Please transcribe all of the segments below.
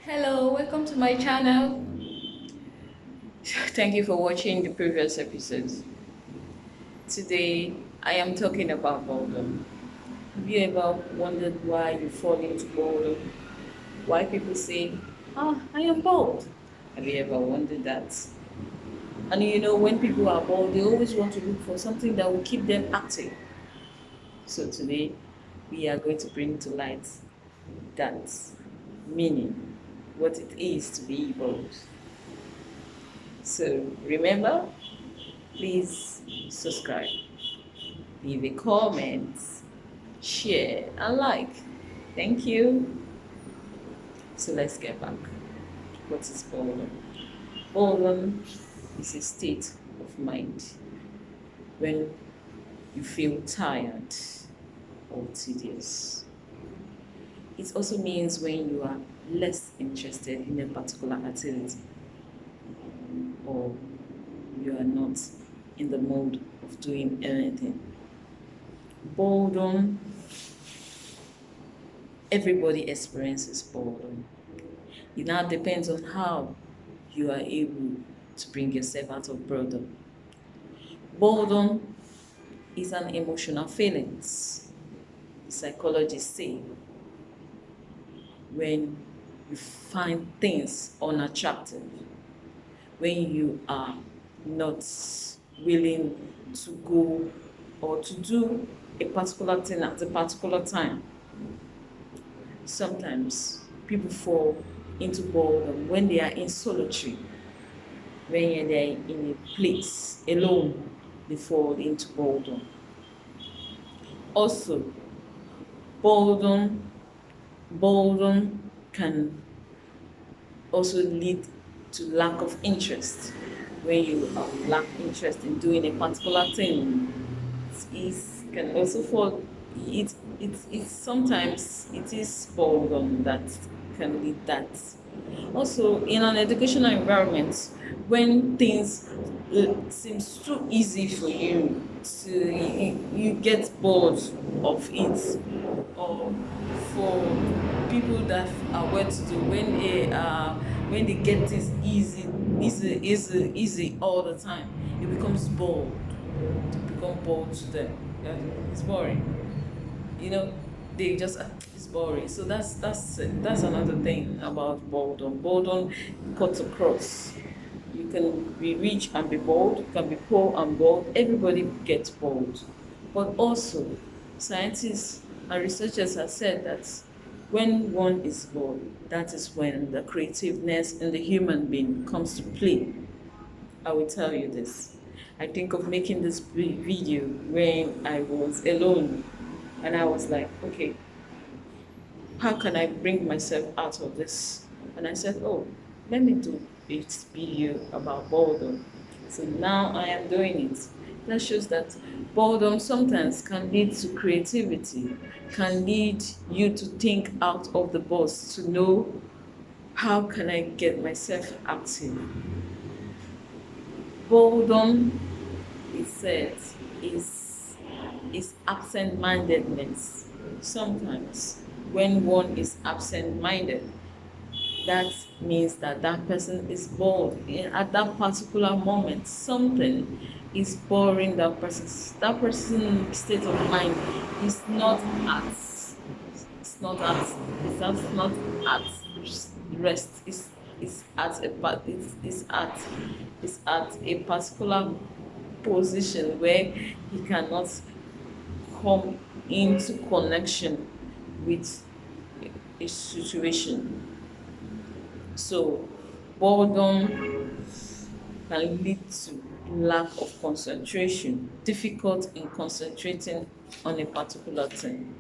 Hello, welcome to my channel. Thank you for watching the previous episodes. Today, I am talking about boredom. Have you ever wondered why you fall into boredom? Why people say, I am bored? Have you ever wondered that? And when people are bored, they always want to look for something that will keep them active. So today, we are going to bring to light that meaning, what it is to be bored. So remember, please subscribe, leave a comment, share, and like. Thank you. So let's get back. What is boredom? Boredom is a state of mind when you feel tired or tedious. It also means when you are less interested in a particular activity or you are not in the mode of doing anything. Boredom, everybody experiences boredom. It now depends on how you are able to bring yourself out of boredom. Boredom is an emotional feeling. Psychologists say when you find things unattractive, when you are not willing to go or to do a particular thing at a particular time. Sometimes people fall into boredom when they are in solitary, when they are in a place alone, they fall into boredom. Also, boredom, boredom can also lead to lack of interest. When you lack interest in doing a particular thing, it can also fall. It sometimes it is boredom that can lead that. Also, in an educational environment, when things seems too easy for you to you get bored of it, or for people that are well to do, when they get things easy all the time, it becomes bored. Become bored to them. Yeah, it's boring. You know, they just it's boring. So that's another thing about boredom. Boredom cuts across. You can be rich and be bored. You can be poor and bored. Everybody gets bored. But also, scientists and researchers have said that when one is bored, that is when the creativeness in the human being comes to play. I will tell you this. I think of making this video when I was alone, and I was like, okay, how can I bring myself out of this? And I said, oh, let me do a video about boredom. So now I am doing it. That shows that boredom sometimes can lead to creativity, can lead you to think out of the box, to know how can I get myself active. Boredom, it says, is absent-mindedness. Sometimes when one is absent-minded, that means that that person is bored. At that particular moment, something is boring that person's state of mind is not at it's not at not at rest. It's at a it's at a particular position where he cannot come into connection with a situation. So boredom can lead to lack of concentration, difficult in concentrating on a particular thing.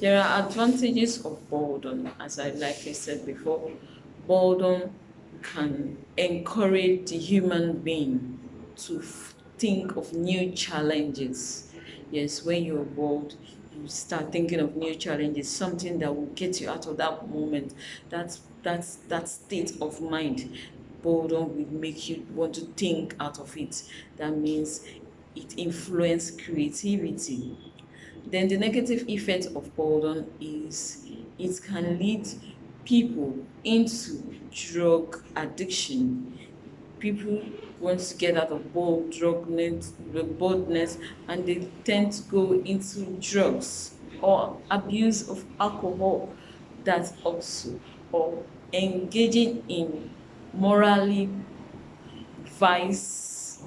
There are advantages of boredom, as I said before. Boredom can encourage the human being to think of new challenges. Yes, when you're bored, you start thinking of new challenges, something that will get you out of that moment, that state of mind. Boredom will make you want to think out of it. That means it influences creativity. Then the negative effect of boredom is it can lead people into drug addiction. People want to get out of boldness, and they tend to go into drugs or abuse of alcohol. That also, or engaging in morally vice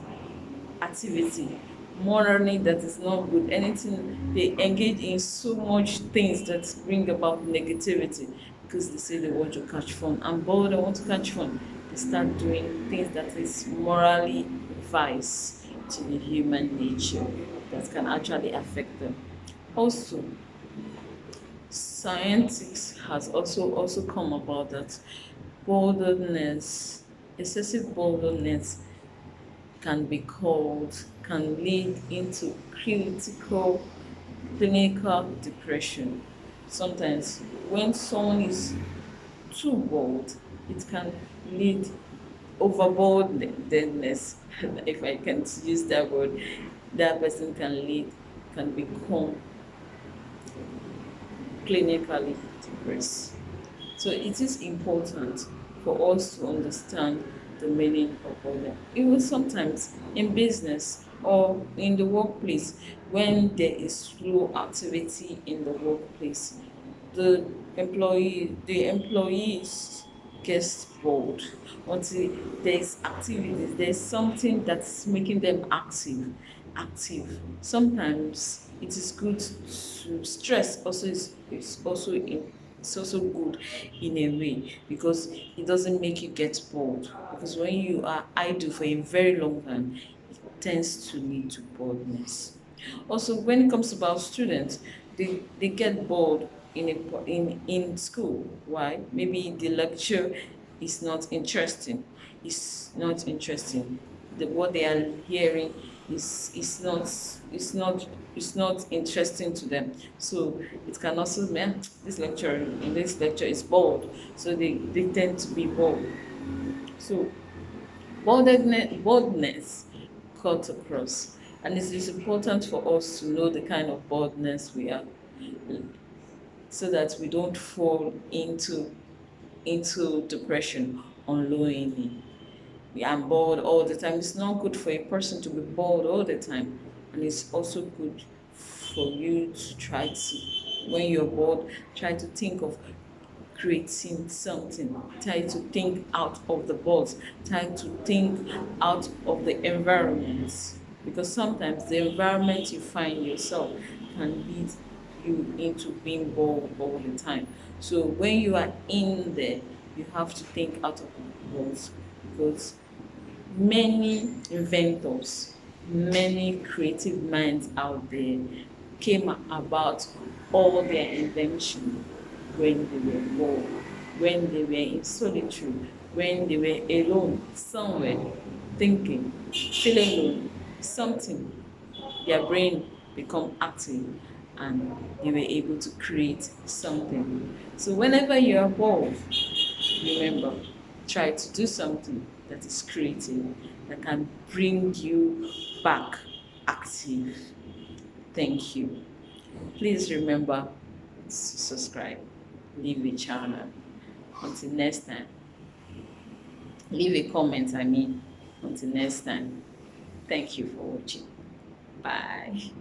activity, morally that is not good. Anything they engage in, so much things that bring about negativity, because they say they want to catch fun, and bold, they want to catch fun, they start doing things that is morally vice to the human nature, that can actually affect them. Also, scientists has also come about that boldness, excessive boldness, can lead into clinical depression. Sometimes when someone is too bold, it can lead overboldness, if I can use that word. That person can become clinically depressed. So it is important for us to understand the meaning of boredom. Even sometimes in business or in the workplace, when there is slow activity in the workplace, the employees gets bored until there's activities, there's something that's making them active. Sometimes it is good to stress also is also in it's also good in a way, because it doesn't make you get bored, because when you are idle for a very long time, it tends to lead to boredness. Also, when it comes about students, they get bored in school. Why? Maybe the lecture is not interesting. It's not interesting. What they are hearing is not is not is not interesting to them. So it can also mean this lecture is bored. So they tend to be bored. So boldness cut across. And it is important for us to know the kind of boldness we are, so that we don't fall into depression unknowingly. We are bored all the time. It's not good for a person to be bored all the time. And it's also good for you to try to, when you're bored, try to think of creating something, try to think out of the box, try to think out of the environment, because sometimes the environment you find yourself can lead you into being bored all the time. So when you are in there, you have to think out of the box, because many inventors, many creative minds out there came about all their invention when they were bored, when they were in solitude, when they were alone somewhere, thinking, feeling alone, something, their brain become active, and they were able to create something. So whenever you are bored, remember, try to do something that is creative, that can bring you back active. Thank you. Please remember to subscribe, leave a channel. Until next time, leave a comment, until next time. Thank you for watching. Bye.